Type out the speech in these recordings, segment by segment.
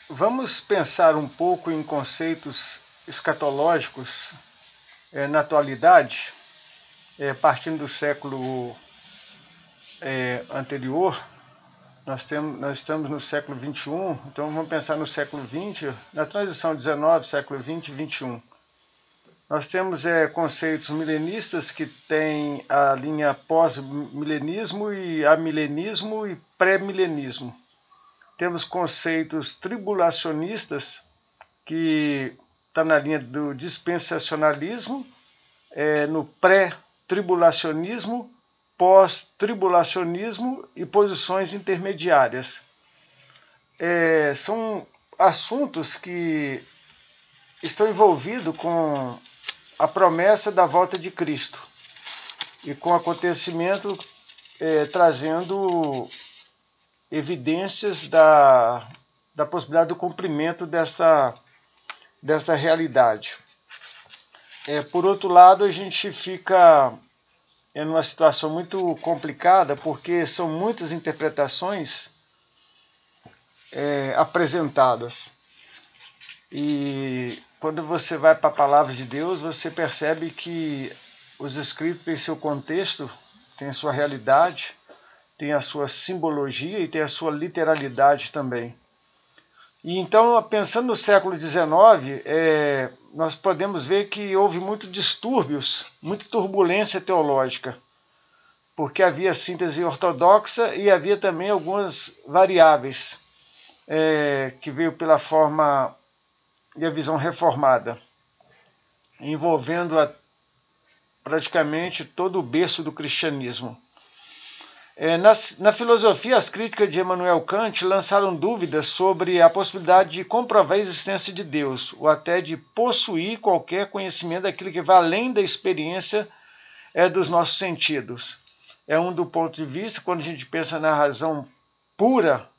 Vamos pensar um pouco em conceitos escatológicos na atualidade, partindo do século anterior. Nós estamos no século XXI, então vamos pensar no século XX, na transição 19, século XX e XXI. Nós temos conceitos milenistas que têm a linha pós-milenismo e amilenismo e pré-milenismo. Temos conceitos tribulacionistas, que está na linha do dispensacionalismo, no pré-tribulacionismo, pós-tribulacionismo e posições intermediárias. São assuntos que estão envolvidos com a promessa da volta de Cristo e com o acontecimento trazendo evidências da possibilidade do cumprimento desta realidade. Por outro lado, a gente fica em uma situação muito complicada, porque são muitas interpretações apresentadas. E quando você vai para a palavra de Deus, você percebe que os escritos têm seu contexto, têm a sua realidade, têm a sua simbologia e têm a sua literalidade também. E então, pensando no século XIX, nós podemos ver que houve muitos distúrbios, muita turbulência teológica, porque havia síntese ortodoxa e havia também algumas variáveis que veio pela forma e a visão reformada, envolvendo praticamente todo o berço do cristianismo. Na filosofia, as críticas de Immanuel Kant lançaram dúvidas sobre a possibilidade de comprovar a existência de Deus, ou até de possuir qualquer conhecimento daquilo que vai além da experiência dos nossos sentidos. Do ponto de vista, quando a gente pensa na razão pura,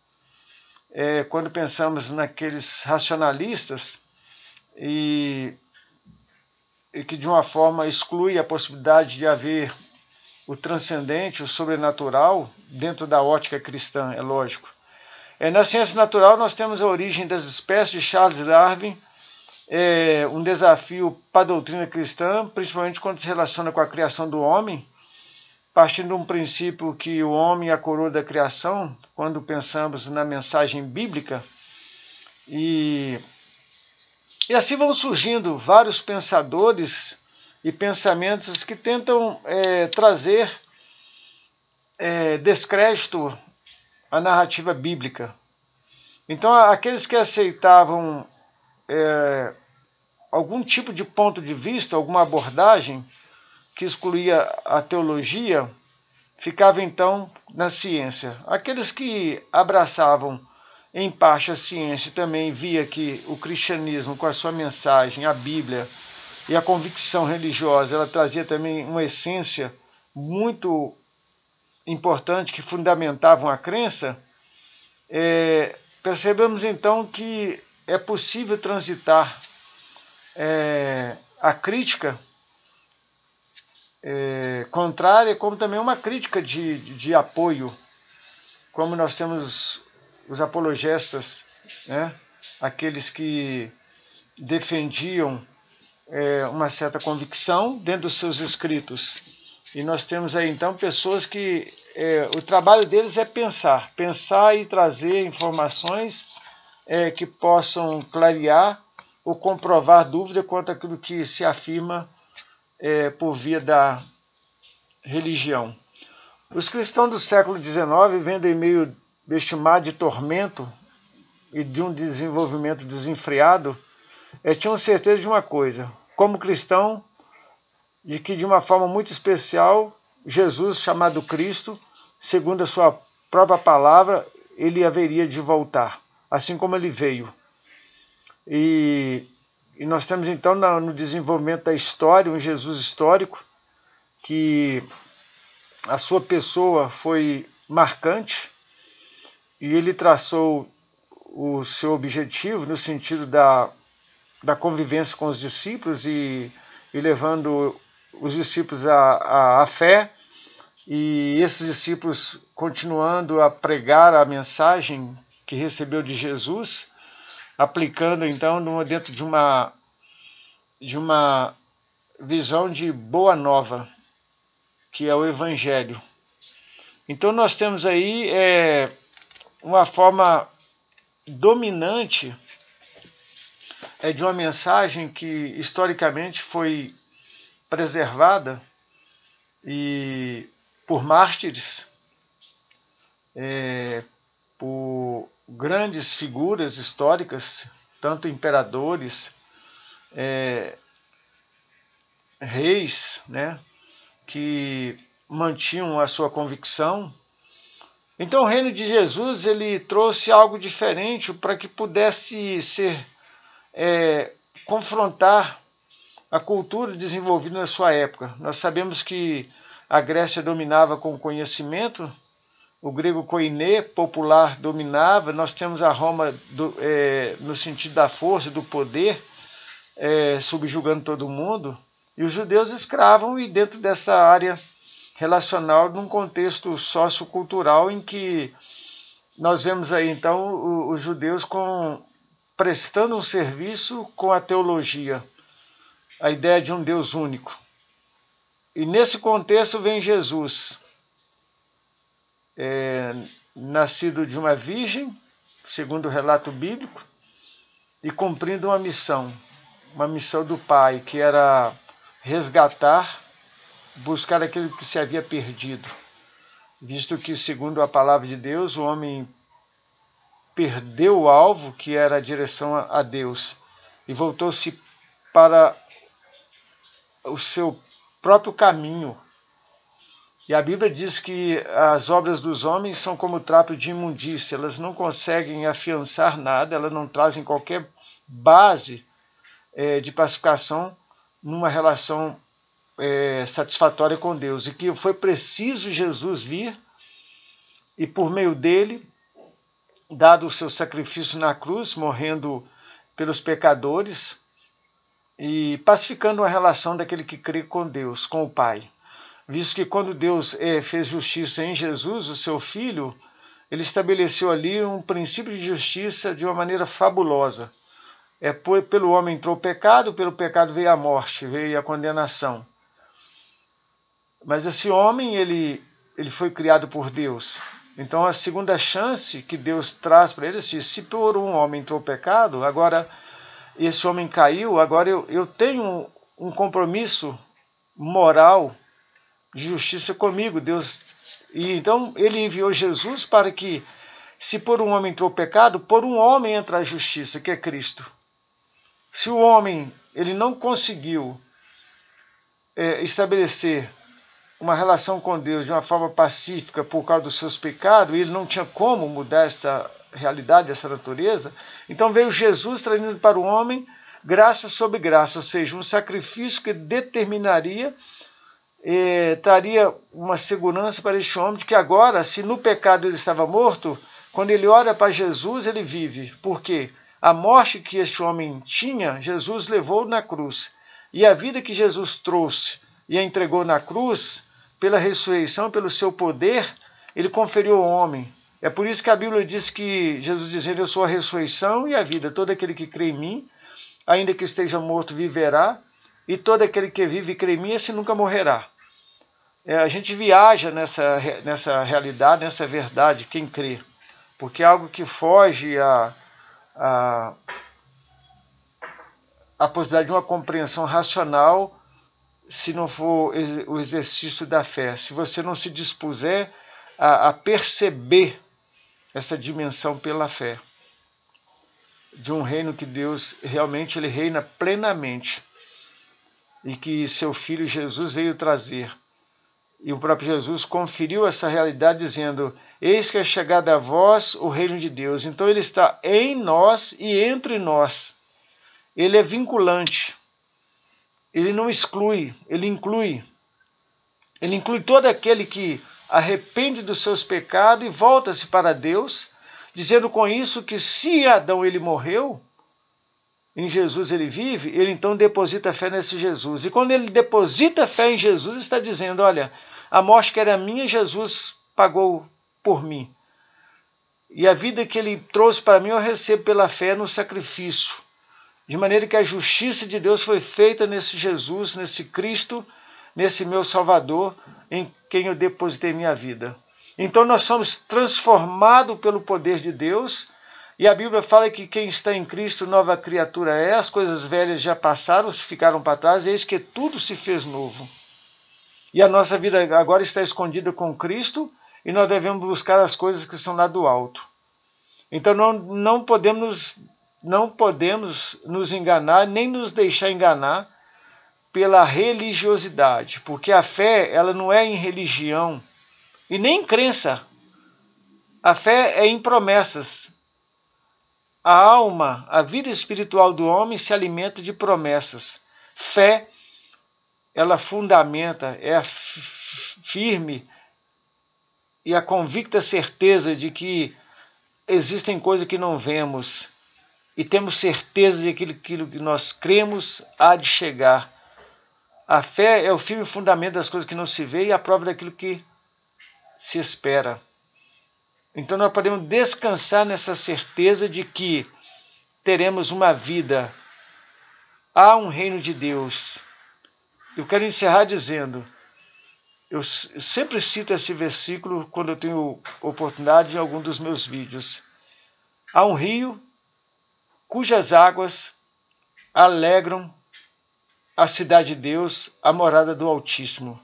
quando pensamos naqueles racionalistas, e que de uma forma exclui a possibilidade de haver o transcendente, o sobrenatural, dentro da ótica cristã, é lógico. Na ciência natural, nós temos a origem das espécies de Charles Darwin, um desafio para a doutrina cristã, principalmente quando se relaciona com a criação do homem, partindo de um princípio que o homem é a coroa da criação, quando pensamos na mensagem bíblica. E assim vão surgindo vários pensadores e pensamentos que tentam trazer descrédito à narrativa bíblica. Então, aqueles que aceitavam algum tipo de ponto de vista, alguma abordagem que excluía a teologia, ficavam então na ciência. Aqueles que abraçavam em parte a ciência também via que o cristianismo, com a sua mensagem, a Bíblia e a convicção religiosa, ela trazia também uma essência muito importante que fundamentavam a crença. Percebemos então que é possível transitar a crítica contrária, como também uma crítica de apoio, como nós temos os apologistas, aqueles que defendiam uma certa convicção dentro dos seus escritos. E nós temos aí então pessoas que o trabalho deles é pensar e trazer informações que possam clarear ou comprovar dúvida quanto àquilo que se afirma por via da religião. Os cristãos do século XIX, vendo em meio deste mar de tormento e de um desenvolvimento desenfreado, tinham certeza de uma coisa, como cristão, de que de uma forma muito especial, Jesus, chamado Cristo, segundo a sua própria palavra, ele haveria de voltar, assim como ele veio. E nós temos então no desenvolvimento da história, um Jesus histórico, que a sua pessoa foi marcante, e ele traçou o seu objetivo no sentido da convivência com os discípulos e levando os discípulos à fé, e esses discípulos continuando a pregar a mensagem que recebeu de Jesus, aplicando então dentro de uma visão de boa nova, que é o Evangelho. Então nós temos aí uma forma dominante de uma mensagem que historicamente foi preservada e por mártires, por grandes figuras históricas, tanto imperadores, reis, né, que mantinham a sua convicção. Então o reino de Jesus ele trouxe algo diferente para que pudesse ser confrontar a cultura desenvolvida na sua época. Nós sabemos que a Grécia dominava com conhecimento, o grego koiné, popular, dominava, nós temos a Roma no sentido da força, do poder, subjugando todo mundo, e os judeus escravam, e dentro dessa área relacional, num contexto sociocultural em que nós vemos aí então os judeus prestando um serviço com a teologia, a ideia de um Deus único. E nesse contexto vem Jesus, nascido de uma virgem, segundo o relato bíblico, e cumprindo uma missão do Pai, que era resgatar, buscar aquilo que se havia perdido, visto que, segundo a palavra de Deus, o homem perdeu o alvo, que era a direção a Deus, e voltou-se para o seu próprio caminho. E a Bíblia diz que as obras dos homens são como trapo de imundícia, elas não conseguem afiançar nada, elas não trazem qualquer base de pacificação numa relação satisfatória com Deus, e que foi preciso Jesus vir e por meio dele, dado o seu sacrifício na cruz, morrendo pelos pecadores e pacificando a relação daquele que crê com Deus, com o Pai. Visto que quando Deus fez justiça em Jesus, o seu Filho, ele estabeleceu ali um princípio de justiça de uma maneira fabulosa. Pelo homem entrou o pecado, pelo pecado veio a morte, veio a condenação. Mas esse homem, ele foi criado por Deus. Então a segunda chance que Deus traz para ele é assim: se por um homem entrou o pecado, agora esse homem caiu, agora eu tenho um compromisso moral de justiça comigo, Deus. E então ele enviou Jesus para que, se por um homem entrou o pecado, por um homem entra a justiça, que é Cristo. Se o homem ele não conseguiu estabelecer uma relação com Deus de uma forma pacífica por causa dos seus pecados, e ele não tinha como mudar essa realidade, essa natureza, então veio Jesus trazendo para o homem graça sobre graça, ou seja, um sacrifício que determinaria, traria uma segurança para este homem de que agora, se no pecado ele estava morto, quando ele olha para Jesus, ele vive. Por quê? A morte que este homem tinha, Jesus levou na cruz. E a vida que Jesus trouxe e a entregou na cruz, pela ressurreição, pelo seu poder, ele conferiu ao homem. É por isso que a Bíblia diz que Jesus dizendo: eu sou a ressurreição e a vida. Todo aquele que crê em mim, ainda que esteja morto, viverá. E todo aquele que vive e crê em mim, esse nunca morrerá. A gente viaja nessa realidade, nessa verdade, quem crê. Porque é algo que foge a possibilidade de uma compreensão racional, se não for o exercício da fé. Se você não se dispuser a perceber essa dimensão pela fé, de um reino que Deus realmente ele reina plenamente, e que seu Filho Jesus veio trazer. E o próprio Jesus conferiu essa realidade dizendo: eis que é chegado a vós o reino de Deus. Então ele está em nós e entre nós. Ele é vinculante. Ele não exclui, ele inclui. Ele inclui todo aquele que arrepende dos seus pecados e volta-se para Deus, dizendo com isso que se Adão ele morreu, em Jesus ele vive, ele então deposita fé nesse Jesus. E quando ele deposita fé em Jesus, está dizendo: olha, a morte que era minha, Jesus pagou por mim. E a vida que ele trouxe para mim eu recebo pela fé no sacrifício. De maneira que a justiça de Deus foi feita nesse Jesus, nesse Cristo, nesse meu Salvador, em quem eu depositei minha vida. Então nós somos transformados pelo poder de Deus, e a Bíblia fala que quem está em Cristo, nova criatura é, as coisas velhas já passaram, ficaram para trás, eis que tudo se fez novo. E a nossa vida agora está escondida com Cristo, e nós devemos buscar as coisas que são lá do alto. Então não podemos nos enganar, nem nos deixar enganar pela religiosidade, porque a fé ela não é em religião e nem em crença. A fé é em promessas. A alma, a vida espiritual do homem se alimenta de promessas. Fé, ela fundamenta, é firme e a convicta certeza de que existem coisas que não vemos e temos certeza de que aquilo que nós cremos há de chegar. A fé é o firme fundamento das coisas que não se vê e a prova daquilo que se espera. Então nós podemos descansar nessa certeza de que teremos uma vida. Há um reino de Deus. Eu quero encerrar dizendo, eu sempre cito esse versículo quando eu tenho oportunidade em algum dos meus vídeos. Há um rio cujas águas alegram a cidade de Deus, a morada do Altíssimo.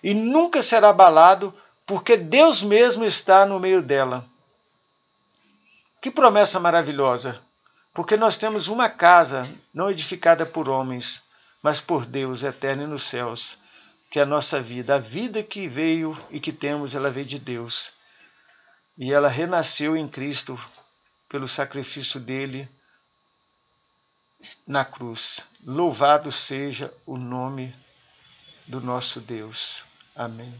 E nunca será abalado, porque Deus mesmo está no meio dela. Que promessa maravilhosa! Porque nós temos uma casa não edificada por homens, mas por Deus eterno nos céus, que é a nossa vida. A vida que veio e que temos, ela veio de Deus. E ela renasceu em Cristo pelo sacrifício dele na cruz. Louvado seja o nome do nosso Deus. Amém.